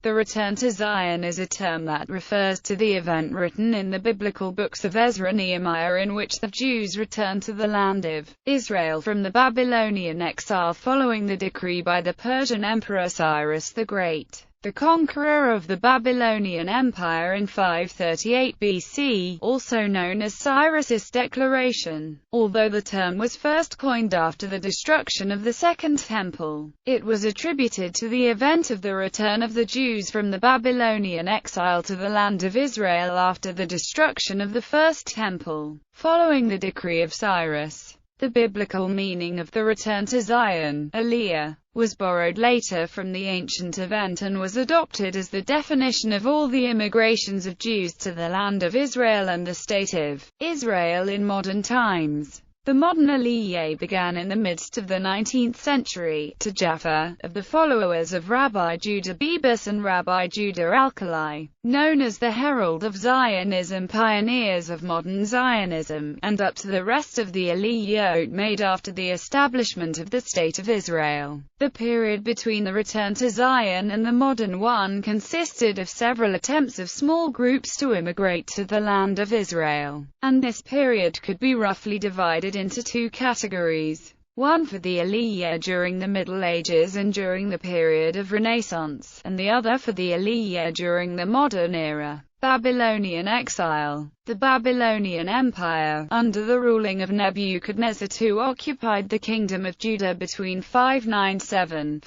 The return to Zion is a term that refers to the event written in the biblical books of Ezra and Nehemiah in which the Jews returned to the land of Israel from the Babylonian exile following the decree by the Persian Emperor Cyrus the Great, the conqueror of the Babylonian Empire in 538 BC, also known as Cyrus's Declaration. Although the term was first coined after the destruction of the Second Temple, it was attributed to the event of the return of the Jews from the Babylonian exile to the land of Israel after the destruction of the First Temple, following the decree of Cyrus. The biblical meaning of the return to Zion, Aliyah, was borrowed later from the ancient event and was adopted as the definition of all the immigrations of Jews to the land of Israel and the state of Israel in modern times. The modern Aliyah began in the midst of the 19th century, to Jaffa, of the followers of Rabbi Judah Bebus and Rabbi Judah Alkali, known as the Herald of Zionism, pioneers of modern Zionism, and up to the rest of the Aliyot made after the establishment of the State of Israel. The period between the return to Zion and the modern one consisted of several attempts of small groups to immigrate to the land of Israel, and this period could be roughly divided into two categories. One for the Aliyah during the Middle Ages and during the period of Renaissance, and the other for the Aliyah during the modern era. Babylonian exile. The Babylonian Empire, under the ruling of Nebuchadnezzar II, occupied the Kingdom of Judah between 597–586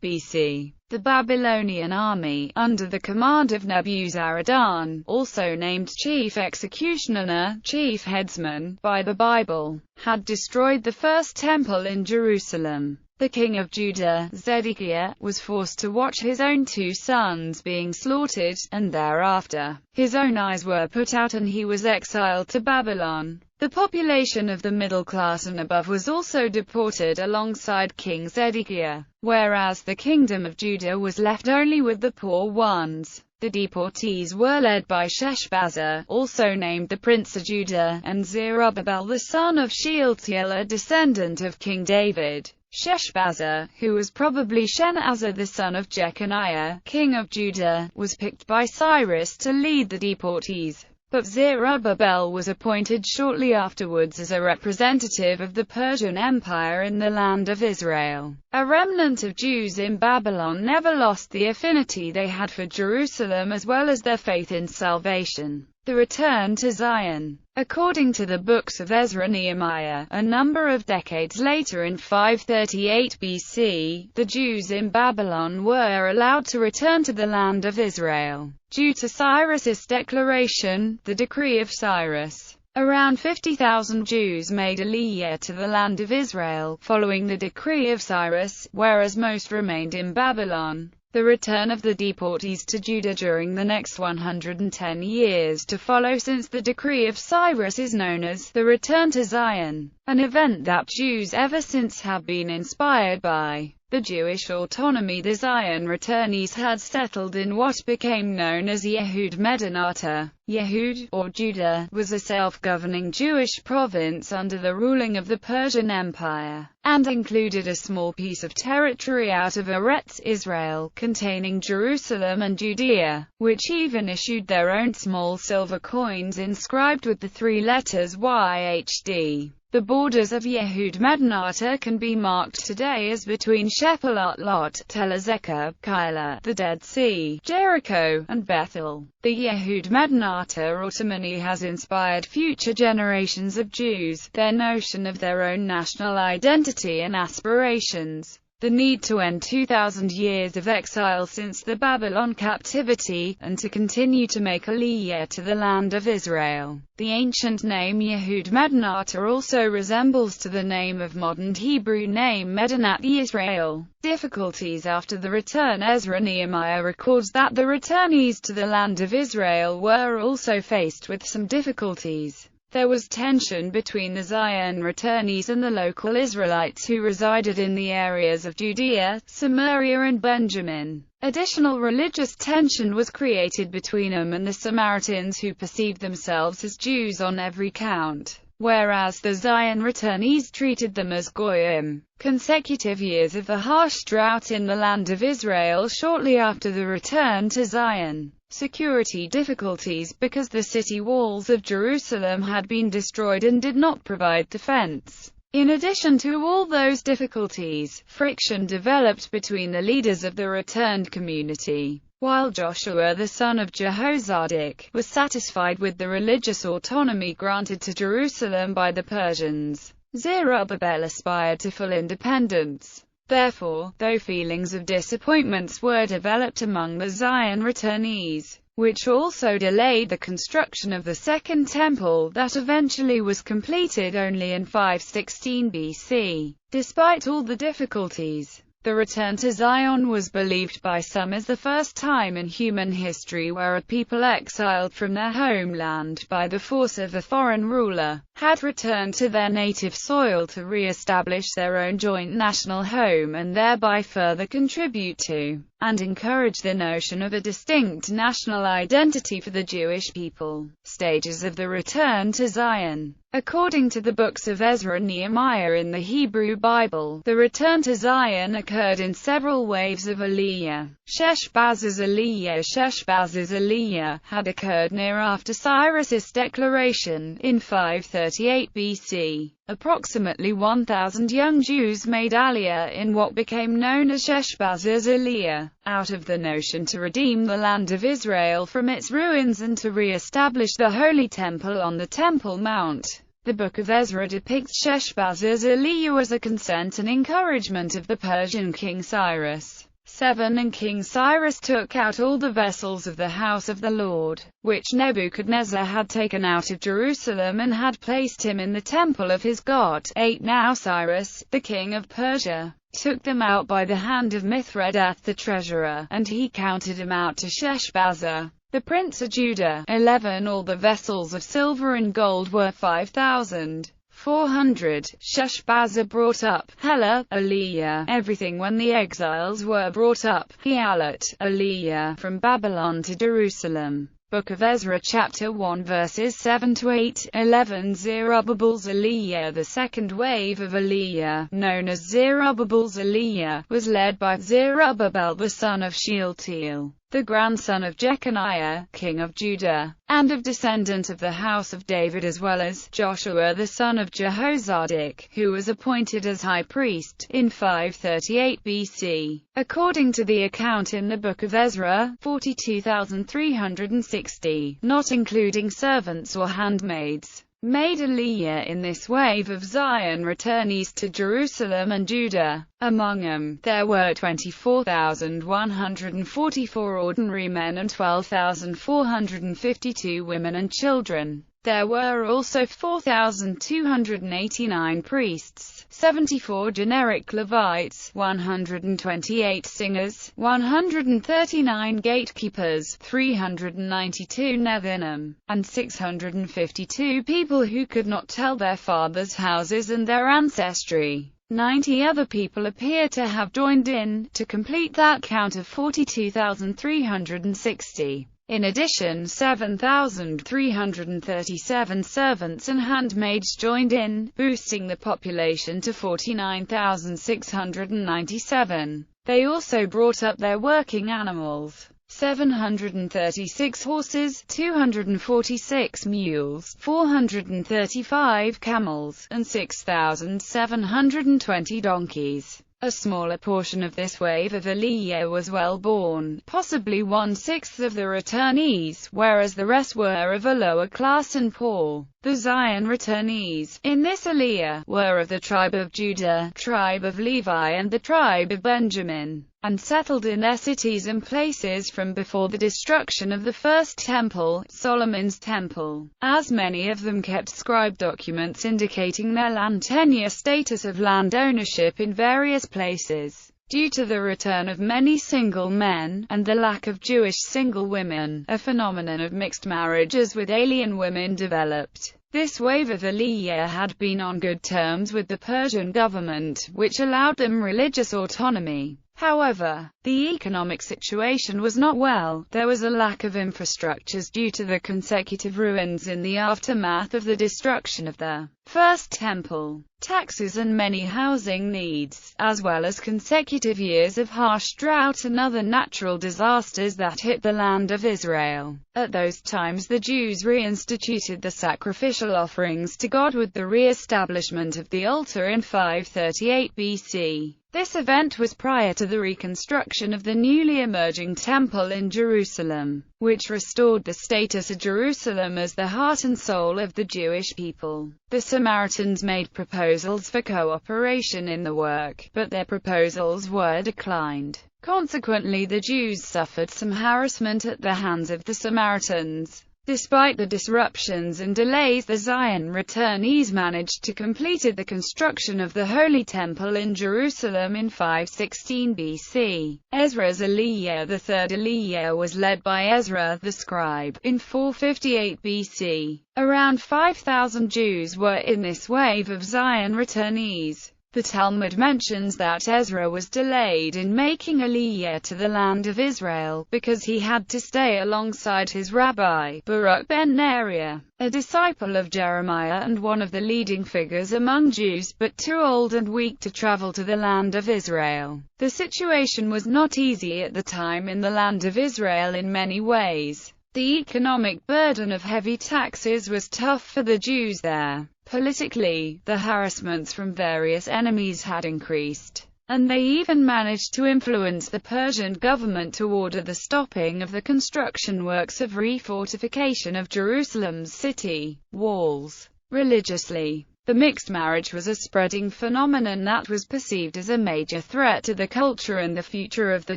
BC. The Babylonian army, under the command of Nebuzaradan, also named Chief Executioner, Chief Headsman, by the Bible, had destroyed the First Temple in Jerusalem. The king of Judah, Zedekiah, was forced to watch his own two sons being slaughtered, and thereafter, his own eyes were put out and he was exiled to Babylon. The population of the middle class and above was also deported alongside King Zedekiah, whereas the kingdom of Judah was left only with the poor ones. The deportees were led by Sheshbazzar, also named the Prince of Judah, and Zerubbabel the son of Shealtiel, a descendant of King David. Sheshbazzar, who was probably Shenazar the son of Jeconiah, king of Judah, was picked by Cyrus to lead the deportees, but Zerubbabel was appointed shortly afterwards as a representative of the Persian Empire in the land of Israel. A remnant of Jews in Babylon never lost the affinity they had for Jerusalem as well as their faith in salvation. The return to Zion. According to the books of Ezra and Nehemiah, a number of decades later in 538 BC, the Jews in Babylon were allowed to return to the land of Israel. Due to Cyrus's declaration, the decree of Cyrus, around 50,000 Jews made Aliyah to the land of Israel, following the decree of Cyrus, whereas most remained in Babylon. The return of the deportees to Judah during the next 110 years to follow since the decree of Cyrus is known as the Return to Zion, an event that Jews ever since have been inspired by. The Jewish autonomy. The Zion returnees had settled in what became known as Yehud Medinata. Yehud, or Judah, was a self-governing Jewish province under the ruling of the Persian Empire, and included a small piece of territory out of Eretz Israel, containing Jerusalem and Judea, which even issued their own small silver coins inscribed with the three letters YHD. The borders of Yehud Medinata can be marked today as between Shephelat Lot, Tel Azekah, Keilah, the Dead Sea, Jericho, and Bethel. The Yehud Medinata autonomy has inspired future generations of Jews, their notion of their own national identity and aspirations. The need to end 2,000 years of exile since the Babylon captivity, and to continue to make Aliyah to the land of Israel. The ancient name Yehud Medinata also resembles to the name of modern Hebrew name Medinat Yisrael. Difficulties after the return. Ezra Nehemiah records that the returnees to the land of Israel were also faced with some difficulties. There was tension between the Zion returnees and the local Israelites who resided in the areas of Judea, Samaria and Benjamin. Additional religious tension was created between them and the Samaritans, who perceived themselves as Jews on every count. whereas the Zion returnees treated them as goyim. Consecutive years of the harsh drought in the land of Israel shortly after the return to Zion. Security difficulties because the city walls of Jerusalem had been destroyed and did not provide defense. In addition to all those difficulties, friction developed between the leaders of the returned community. While Joshua the son of Jehozadak was satisfied with the religious autonomy granted to Jerusalem by the Persians, Zerubbabel aspired to full independence. Therefore, though feelings of disappointments were developed among the Zion returnees, which also delayed the construction of the Second Temple that eventually was completed only in 516 BC. Despite all the difficulties, the return to Zion was believed by some as the first time in human history where a people exiled from their homeland by the force of a foreign ruler had returned to their native soil to re-establish their own joint national home and thereby further contribute to and encourage the notion of a distinct national identity for the Jewish people. Stages of the return to Zion. According to the books of Ezra and Nehemiah in the Hebrew Bible, the return to Zion occurred in several waves of Aliyah. Sheshbazz's Aliyah had occurred near after Cyrus's declaration, in 538 BC. Approximately 1,000 young Jews made Aliyah in what became known as Sheshbazz's Aliyah, out of the notion to redeem the land of Israel from its ruins and to re-establish the Holy Temple on the Temple Mount. The Book of Ezra depicts Sheshbazz's Aliyah as a consent and encouragement of the Persian king Cyrus. 7. And King Cyrus took out all the vessels of the house of the Lord, which Nebuchadnezzar had taken out of Jerusalem and had placed him in the temple of his God. 8. Now Cyrus, the king of Persia, took them out by the hand of Mithredath the treasurer, and he counted them out to Sheshbazzar, the prince of Judah. 11. All the vessels of silver and gold were 5,400. Sheshbazzar brought up Hela, Aliyah, everything when the exiles were brought up, Healat, Aliyah, from Babylon to Jerusalem. Book of Ezra chapter 1 verses 7 to 8. 11. Zerubbabel's Aliyah. The second wave of Aliyah, known as Zerubbabel's Aliyah, was led by Zerubbabel the son of Shealtiel, the grandson of Jeconiah, king of Judah, and of descendant of the house of David, as well as Joshua the son of Jehozadak, who was appointed as high priest, in 538 BC. According to the account in the Book of Ezra, 42,360, not including servants or handmaids, made Aliyah in this wave of Zion returnees to Jerusalem and Judah. Among them, there were 24,144 ordinary men and 12,452 women and children. There were also 4,289 priests, 74 generic Levites, 128 singers, 139 gatekeepers, 392 Nethinim, and 652 people who could not tell their fathers' houses and their ancestry. 90 other people appear to have joined in, to complete that count of 42,360. In addition, 7,337 servants and handmaids joined in, boosting the population to 49,697. They also brought up their working animals: 736 horses, 246 mules, 435 camels, and 6,720 donkeys. A smaller portion of this wave of Aliyah was well-born, possibly 1/6 of the returnees, whereas the rest were of a lower class and poor. The Zion returnees, in this Aliyah, were of the tribe of Judah, tribe of Levi and the tribe of Benjamin, and settled in their cities and places from before the destruction of the first temple, Solomon's temple, as many of them kept scribe documents indicating their land tenure status of land ownership in various places. Due to the return of many single men, and the lack of Jewish single women, a phenomenon of mixed marriages with alien women developed. This wave of Aliyah had been on good terms with the Persian government, which allowed them religious autonomy. However, the economic situation was not well. There was a lack of infrastructures due to the consecutive ruins in the aftermath of the destruction of the First Temple, taxes and many housing needs, as well as consecutive years of harsh drought and other natural disasters that hit the land of Israel. At those times the Jews reinstituted the sacrificial offerings to God with the re-establishment of the altar in 538 BC. This event was prior to the reconstruction of the newly emerging temple in Jerusalem, which restored the status of Jerusalem as the heart and soul of the Jewish people. The Samaritans made proposals for cooperation in the work, but their proposals were declined. Consequently, the Jews suffered some harassment at the hands of the Samaritans. Despite the disruptions and delays, the Zion returnees managed to complete the construction of the Holy Temple in Jerusalem in 516 BC. Ezra's Aliyah, the third Aliyah, was led by Ezra the scribe in 458 BC. Around 5,000 Jews were in this wave of Zion returnees. The Talmud mentions that Ezra was delayed in making Aliyah to the land of Israel, because he had to stay alongside his rabbi, Baruch ben Neriah, a disciple of Jeremiah and one of the leading figures among Jews, but too old and weak to travel to the land of Israel. The situation was not easy at the time in the land of Israel in many ways. The economic burden of heavy taxes was tough for the Jews there. Politically, the harassments from various enemies had increased, and they even managed to influence the Persian government to order the stopping of the construction works of refortification of Jerusalem's city walls. Religiously, the mixed marriage was a spreading phenomenon that was perceived as a major threat to the culture and the future of the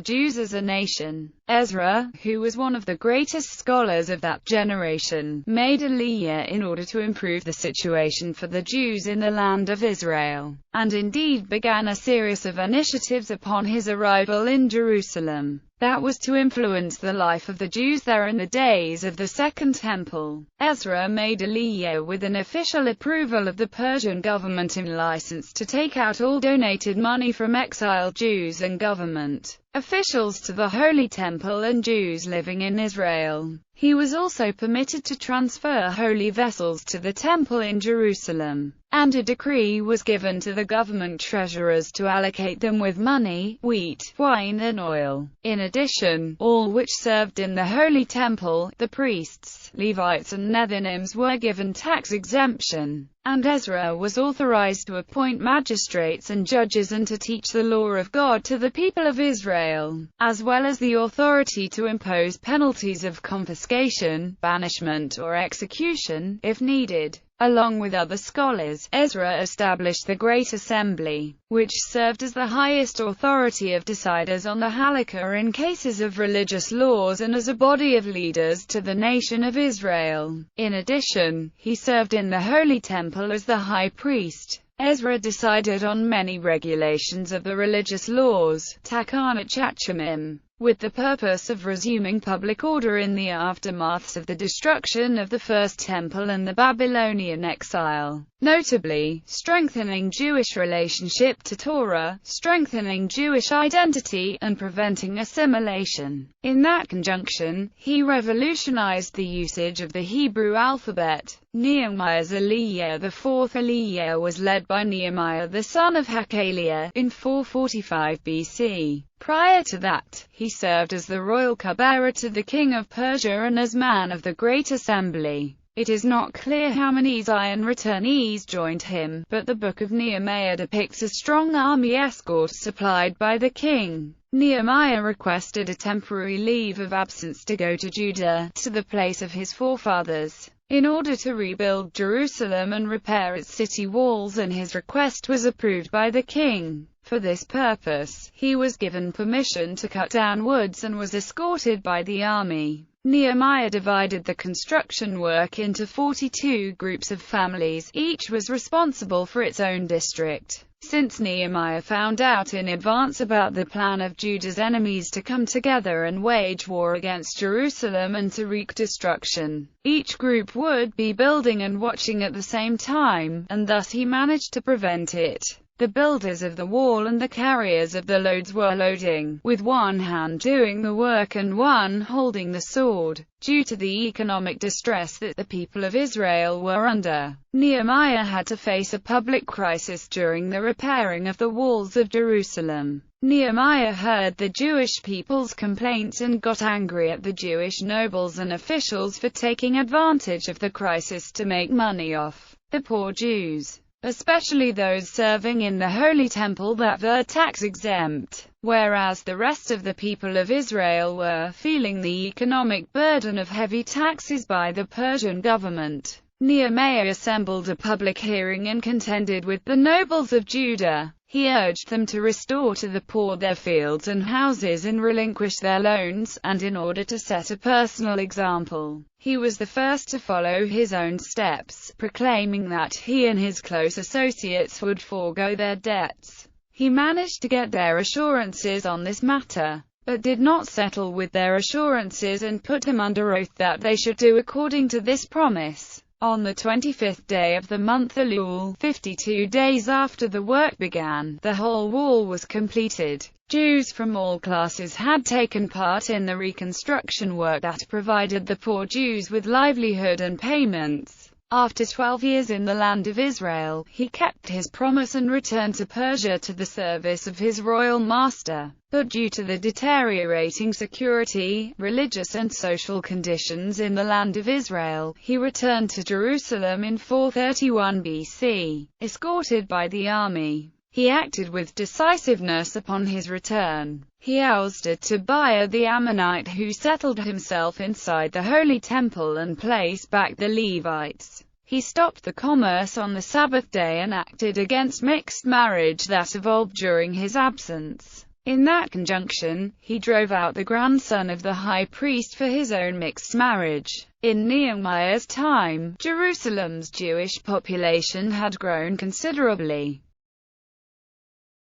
Jews as a nation. Ezra, who was one of the greatest scholars of that generation, made Aliyah in order to improve the situation for the Jews in the land of Israel, and indeed began a series of initiatives upon his arrival in Jerusalem that was to influence the life of the Jews there in the days of the Second Temple. Ezra made Aliyah with an official approval of the Persian government and license to take out all donated money from exiled Jews and government officials to the Holy Temple and Jews living in Israel. He was also permitted to transfer holy vessels to the temple in Jerusalem, and a decree was given to the government treasurers to allocate them with money, wheat, wine and oil. In addition, all which served in the Holy Temple, the priests, Levites and Nethinims, were given tax exemption, and Ezra was authorized to appoint magistrates and judges and to teach the law of God to the people of Israel, as well as the authority to impose penalties of confiscation, banishment or execution, if needed. Along with other scholars, Ezra established the Great Assembly, which served as the highest authority of deciders on the halakha in cases of religious laws and as a body of leaders to the nation of Israel. In addition, he served in the Holy Temple as the high priest. Ezra decided on many regulations of the religious laws, takanot chachimim, with the purpose of resuming public order in the aftermaths of the destruction of the First Temple and the Babylonian exile, notably, strengthening Jewish relationship to Torah, strengthening Jewish identity, and preventing assimilation. In that conjunction, he revolutionized the usage of the Hebrew alphabet. Nehemiah's Aliyah, the fourth Aliyah, was led by Nehemiah the son of Hakaliah, in 445 BC. Prior to that, he served as the royal cupbearer to the king of Persia and as man of the Great Assembly. It is not clear how many Zion returnees joined him, but the Book of Nehemiah depicts a strong army escort supplied by the king. Nehemiah requested a temporary leave of absence to go to Judah, to the place of his forefathers, in order to rebuild Jerusalem and repair its city walls, and his request was approved by the king. For this purpose, he was given permission to cut down woods and was escorted by the army. Nehemiah divided the construction work into 42 groups of families, each was responsible for its own district. Since Nehemiah found out in advance about the plan of Judah's enemies to come together and wage war against Jerusalem and to wreak destruction, each group would be building and watching at the same time, and thus he managed to prevent it. The builders of the wall and the carriers of the loads were loading, with one hand doing the work and one holding the sword. Due to the economic distress that the people of Israel were under, Nehemiah had to face a public crisis during the repairing of the walls of Jerusalem. Nehemiah heard the Jewish people's complaints and got angry at the Jewish nobles and officials for taking advantage of the crisis to make money off the poor Jews, especially those serving in the Holy Temple that were tax-exempt, whereas the rest of the people of Israel were feeling the economic burden of heavy taxes by the Persian government. Nehemiah assembled a public hearing and contended with the nobles of Judah. He urged them to restore to the poor their fields and houses and relinquish their loans, and in order to set a personal example, he was the first to follow his own steps, proclaiming that he and his close associates would forego their debts. He managed to get their assurances on this matter, but did not settle with their assurances and put them under oath that they should do according to this promise. On the 25th day of the month Elul, 52 days after the work began, the whole wall was completed. Jews from all classes had taken part in the reconstruction work that provided the poor Jews with livelihood and payments. After 12 years in the land of Israel, he kept his promise and returned to Persia to the service of his royal master. But due to the deteriorating security, religious and social conditions in the land of Israel, he returned to Jerusalem in 431 BC, escorted by the army. He acted with decisiveness upon his return. He ousted Tobiah the Ammonite, who settled himself inside the Holy Temple, and placed back the Levites. He stopped the commerce on the Sabbath day and acted against mixed marriage that evolved during his absence. In that conjunction, he drove out the grandson of the high priest for his own mixed marriage. In Nehemiah's time, Jerusalem's Jewish population had grown considerably.